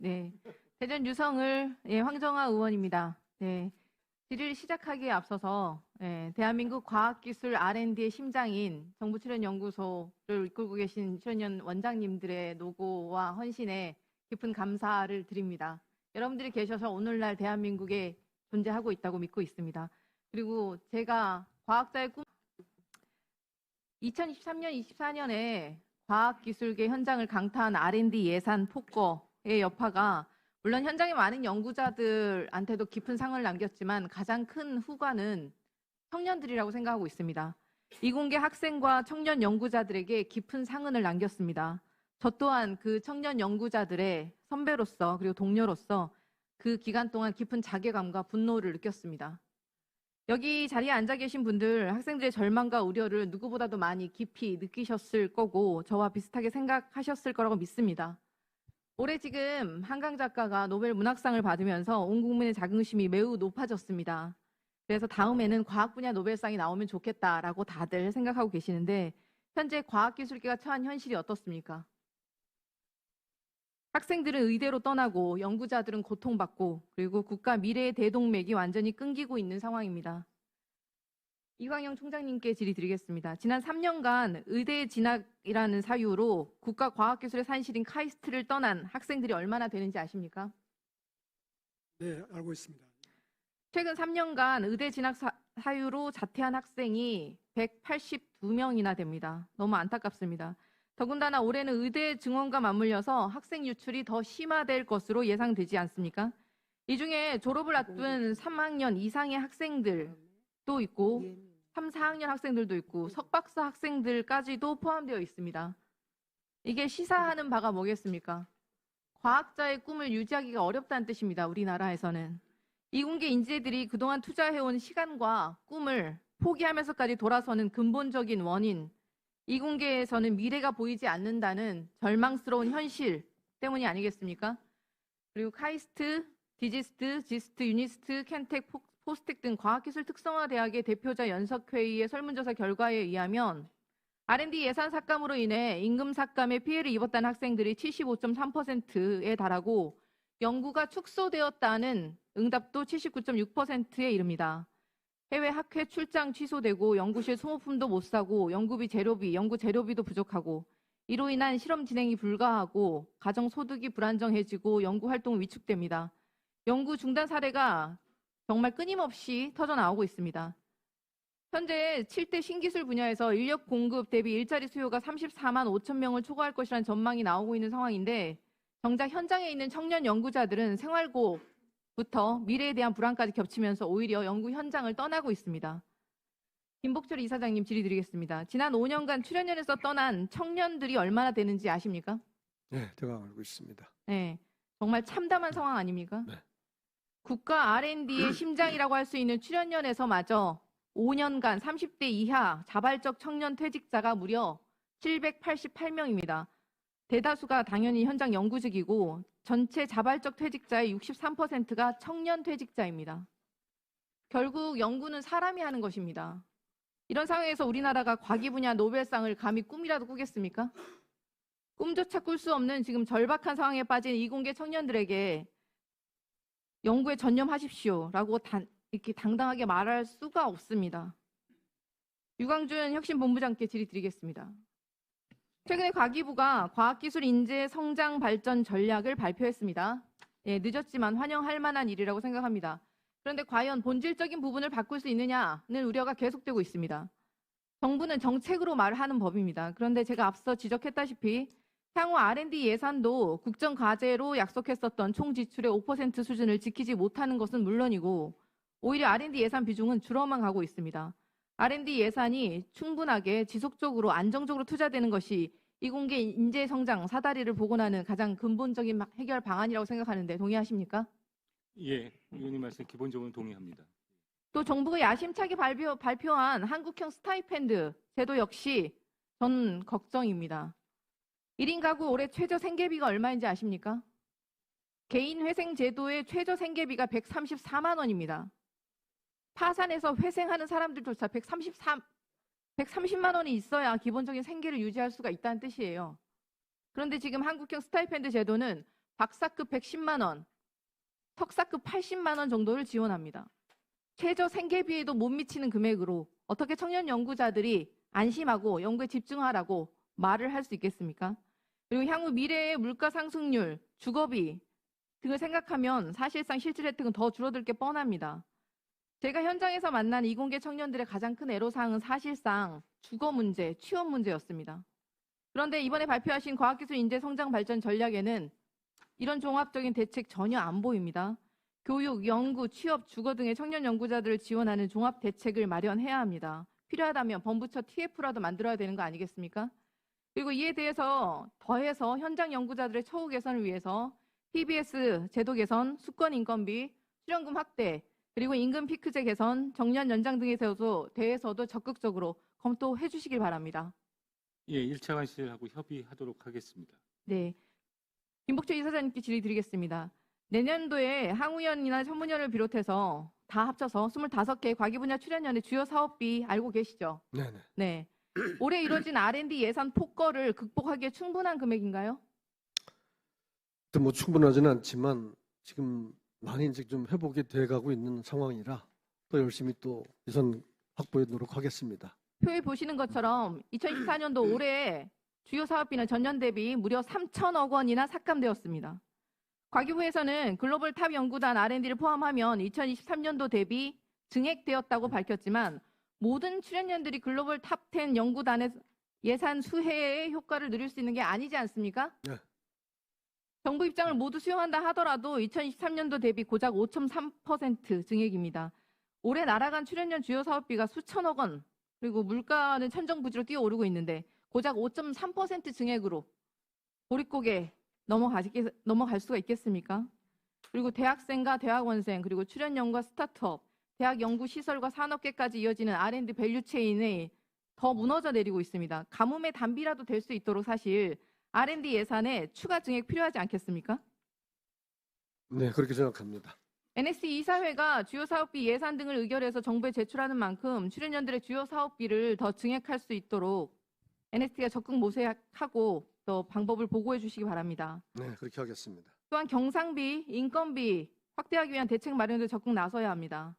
네, 대전 유성을 황정아 의원입니다. 네, 질의를 시작하기에 앞서서 대한민국 과학기술 R&D의 심장인 정부출연연구소를 이끌고 계신 출연연 원장님들의 노고와 헌신에 깊은 감사를 드립니다. 여러분들이 계셔서 오늘날 대한민국에 존재하고 있다고 믿고 있습니다. 그리고 제가 과학자의 꿈 2023년, 24년에 과학기술계 현장을 강타한 R&D 예산 폭거의 여파가 물론 현장에 많은 연구자들한테도 깊은 상을 남겼지만 가장 큰 후과는 청년들이라고 생각하고 있습니다. 이공계 학생과 청년 연구자들에게 깊은 상흔을 남겼습니다. 저 또한 그 청년 연구자들의 선배로서 그리고 동료로서 그 기간 동안 깊은 자괴감과 분노를 느꼈습니다. 여기 자리에 앉아 계신 분들, 학생들의 절망과 우려를 누구보다도 많이 깊이 느끼셨을 거고 저와 비슷하게 생각하셨을 거라고 믿습니다. 올해 지금 한강 작가가 노벨 문학상을 받으면서 온 국민의 자긍심이 매우 높아졌습니다. 그래서 다음에는 과학 분야 노벨상이 나오면 좋겠다라고 다들 생각하고 계시는데 현재 과학기술계가 처한 현실이 어떻습니까? 학생들은 의대로 떠나고 연구자들은 고통받고 그리고 국가 미래의 대동맥이 완전히 끊기고 있는 상황입니다. 이광영 총장님께 질의드리겠습니다. 지난 3년간 의대 진학이라는 사유로 국가과학기술의 산실인 카이스트를 떠난 학생들이 얼마나 되는지 아십니까? 네, 알고 있습니다. 최근 3년간 의대 진학 사유로 자퇴한 학생이 182명이나 됩니다. 너무 안타깝습니다. 더군다나 올해는 의대 증원과 맞물려서 학생 유출이 더 심화될 것으로 예상되지 않습니까? 이 중에 졸업을 앞둔 3학년 이상의 학생들도 있고 3, 4학년 학생들도 있고 석박사 학생들까지도 포함되어 있습니다. 이게 시사하는 바가 뭐겠습니까? 과학자의 꿈을 유지하기가 어렵다는 뜻입니다. 우리나라에서는. 이공계 인재들이 그동안 투자해온 시간과 꿈을 포기하면서까지 돌아서는 근본적인 원인, 이공계에서는 미래가 보이지 않는다는 절망스러운 현실 때문이 아니겠습니까? 그리고 카이스트, 디지스트, 지스트, 유니스트, 켄텍, 포스텍 등 과학기술 특성화 대학의 대표자 연석회의의 설문조사 결과에 의하면 R&D 예산 삭감으로 인해 임금 삭감에 피해를 입었다는 학생들이 75.3%에 달하고 연구가 축소되었다는 응답도 79.6%에 이릅니다. 해외 학회 출장 취소되고 연구실 소모품도 못 사고 연구 재료비도 부족하고 이로 인한 실험 진행이 불가하고 가정 소득이 불안정해지고 연구 활동 위축됩니다. 연구 중단 사례가 정말 끊임없이 터져나오고 있습니다. 현재 7대 신기술 분야에서 인력 공급 대비 일자리 수요가 34만 5천 명을 초과할 것이라는 전망이 나오고 있는 상황인데 정작 현장에 있는 청년 연구자들은 생활고부터 미래에 대한 불안까지 겹치면서 오히려 연구 현장을 떠나고 있습니다. 김복철 이사장님 질의드리겠습니다. 지난 5년간 출연연에서 떠난 청년들이 얼마나 되는지 아십니까? 네, 제가 알고 있습니다. 네, 정말 참담한 상황 아닙니까? 네. 국가 R&D의 심장이라고 할 수 있는 출연연에서마저 5년간 30대 이하 자발적 청년 퇴직자가 무려 788명입니다. 대다수가 당연히 현장 연구직이고 전체 자발적 퇴직자의 63%가 청년 퇴직자입니다. 결국 연구는 사람이 하는 것입니다. 이런 상황에서 우리나라가 과기 분야 노벨상을 감히 꿈이라도 꾸겠습니까? 꿈조차 꿀 수 없는 지금 절박한 상황에 빠진 이공계 청년들에게 연구에 전념하십시오라고 이렇게 당당하게 말할 수가 없습니다. 유광준 혁신본부장께 질의드리겠습니다. 최근에 과기부가 과학기술 인재 성장 발전 전략을 발표했습니다. 늦었지만 환영할 만한 일이라고 생각합니다. 그런데 과연 본질적인 부분을 바꿀 수 있느냐는 우려가 계속되고 있습니다. 정부는 정책으로 말하는 법입니다. 그런데 제가 앞서 지적했다시피 향후 R&D 예산도 국정과제로 약속했었던 총 지출의 5% 수준을 지키지 못하는 것은 물론이고 오히려 R&D 예산 비중은 줄어만 가고 있습니다. R&D 예산이 충분하게 지속적으로 안정적으로 투자되는 것이 이공계 인재 성장 사다리를 복원하는 가장 근본적인 해결 방안이라고 생각하는데 동의하십니까? 예, 의원님 말씀 기본적으로 동의합니다. 또 정부가 야심차게 발표한 한국형 스타이펜드 제도 역시 전 걱정입니다. 1인 가구 올해 최저 생계비가 얼마인지 아십니까? 개인 회생 제도의 최저 생계비가 134만 원입니다. 파산해서 회생하는 사람들조차 130만 원이 있어야 기본적인 생계를 유지할 수가 있다는 뜻이에요. 그런데 지금 한국형 스타이펜드 제도는 박사급 110만 원, 석사급 80만 원 정도를 지원합니다. 최저 생계비에도 못 미치는 금액으로 어떻게 청년 연구자들이 안심하고 연구에 집중하라고 말을 할 수 있겠습니까? 그리고 향후 미래의 물가 상승률, 주거비 등을 생각하면 사실상 실질 혜택은 더 줄어들 게 뻔합니다. 제가 현장에서 만난 이공계 청년들의 가장 큰 애로사항은 사실상 주거 문제, 취업 문제였습니다. 그런데 이번에 발표하신 과학기술 인재 성장 발전 전략에는 이런 종합적인 대책 전혀 안 보입니다. 교육, 연구, 취업, 주거 등의 청년 연구자들을 지원하는 종합 대책을 마련해야 합니다. 필요하다면 범부처 TF라도 만들어야 되는 거 아니겠습니까? 그리고 이에 대해서 더해서 현장 연구자들의 처우 개선을 위해서 PBS 제도 개선, 수권 인건비, 출연금 확대, 그리고 임금 피크제 개선, 정년 연장 등에 대해서도 적극적으로 검토해 주시길 바랍니다. 예, 1차 관실하고 협의하도록 하겠습니다. 네, 김복철 이사장님께 질의드리겠습니다. 내년도에 항우연이나 전문연을 비롯해서 다 합쳐서 25개 과기분야 출연연의 주요 사업비 알고 계시죠? 네네. 네. 올해 이뤄진 R&D 예산 폭거를 극복하기에 충분한 금액인가요? 뭐 충분하지는 않지만 지금 많이 이제 좀 회복이 돼가고 있는 상황이라 또 열심히 또 예산 확보에 노력하겠습니다. 표에 보시는 것처럼 2014년도 올해 주요 사업비는 전년 대비 무려 3천억 원이나 삭감되었습니다. 과기부에서는 글로벌 탑 연구단 R&D를 포함하면 2023년도 대비 증액되었다고 밝혔지만 모든 출연연들이 글로벌 탑 10 연구단의 예산 수혜의 효과를 누릴 수 있는 게 아니지 않습니까? 네. 정부 입장을 모두 수용한다 하더라도 2023년도 대비 고작 5.3% 증액입니다. 올해 날아간 출연연 주요 사업비가 수천억 원, 그리고 물가는 천정부지로 뛰어오르고 있는데 고작 5.3% 증액으로 보릿고개 넘어갈 수가 있겠습니까? 그리고 대학생과 대학원생, 그리고 출연연과 스타트업, 대학 연구시설과 산업계까지 이어지는 R&D 밸류체인이 더 무너져 내리고 있습니다. 가뭄의 단비라도 될 수 있도록 사실 R&D 예산에 추가 증액 필요하지 않겠습니까? 네, 그렇게 생각합니다. NSC 이사회가 주요 사업비 예산 등을 의결해서 정부에 제출하는 만큼 출연연들의 주요 사업비를 더 증액할 수 있도록 NST가 적극 모색하고 또 방법을 보고해 주시기 바랍니다. 네, 그렇게 하겠습니다. 또한 경상비, 인건비 확대하기 위한 대책 마련도 적극 나서야 합니다.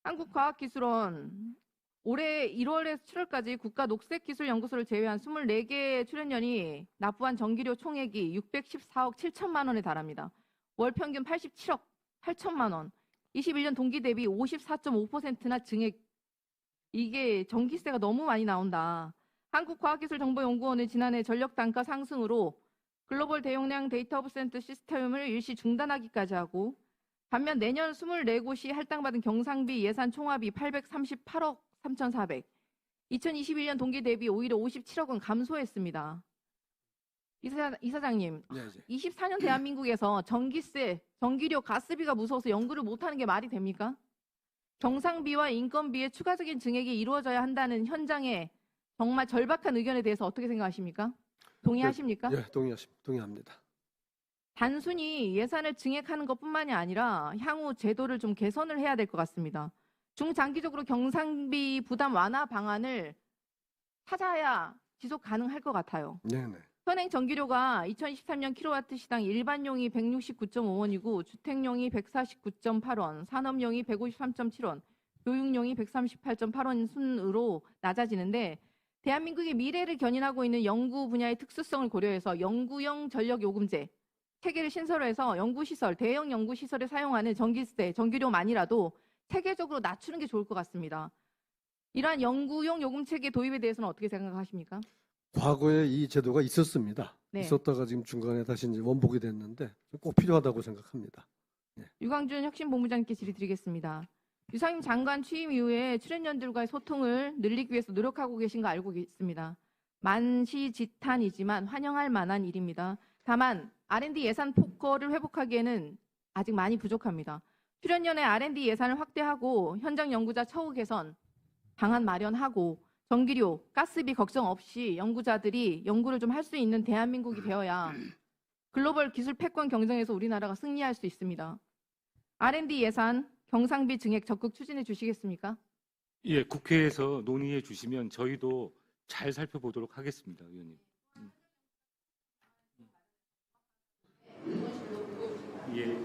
한국과학기술원 올해 1월에서 7월까지 국가녹색기술연구소를 제외한 24개 출연연이 납부한 전기료 총액이 614억 7천만 원에 달합니다. 월 평균 87억 8천만 원, 21년 동기 대비 54.5%나 증액. 이게 전기세가 너무 많이 나온다. 한국과학기술정보연구원은 지난해 전력 단가 상승으로 글로벌 대용량 데이터 허브 센터 시스템을 일시 중단하기까지 하고, 반면 내년 24곳이 할당받은 경상비 예산 총합이 838억 3,400, 2021년 동기 대비 오히려 57억 원 감소했습니다. 이사장님, 네, 이제. 24년 대한민국에서 전기세, 전기료, 가스비가 무서워서 연구를 못하는 게 말이 됩니까? 경상비와 인건비의 추가적인 증액이 이루어져야 한다는 현장의 정말 절박한 의견에 대해서 어떻게 생각하십니까? 동의하십니까? 예, 동의합니다. 단순히 예산을 증액하는 것뿐만이 아니라 향후 제도를 좀 개선을 해야 될 것 같습니다. 중장기적으로 경상비 부담 완화 방안을 찾아야 지속 가능할 것 같아요. 네네. 현행 전기료가 2023년 킬로와트 시당 일반용이 169.5원이고 주택용이 149.8원, 산업용이 153.7원, 교육용이 138.8원 순으로 낮아지는데, 대한민국의 미래를 견인하고 있는 연구 분야의 특수성을 고려해서 연구용 전력요금제 체계를 신설해서 연구시설, 대형 연구시설에 사용하는 전기세, 전기료만이라도 체계적으로 낮추는 게 좋을 것 같습니다. 이러한 연구용 요금 체계 도입에 대해서는 어떻게 생각하십니까? 과거에 이 제도가 있었습니다. 네. 있었다가 지금 중간에 다시 이제 원복이 됐는데 꼭 필요하다고 생각합니다. 유광준 혁신본부장님께 질의드리겠습니다. 유상임 장관 취임 이후에 출연연들과의 소통을 늘리기 위해서 노력하고 계신 거 알고 있습니다. 만시지탄이지만 환영할 만한 일입니다. 다만 R&D 예산 폭거를 회복하기에는 아직 많이 부족합니다. 출연연의 R&D 예산을 확대하고 현장 연구자 처우 개선, 방안 마련하고 전기료, 가스비 걱정 없이 연구자들이 연구를 좀 할 수 있는 대한민국이 되어야 글로벌 기술 패권 경쟁에서 우리나라가 승리할 수 있습니다. R&D 예산, 경상비 증액 적극 추진해 주시겠습니까? 예, 국회에서 논의해 주시면 저희도 잘 살펴보도록 하겠습니다, 의원님. 예,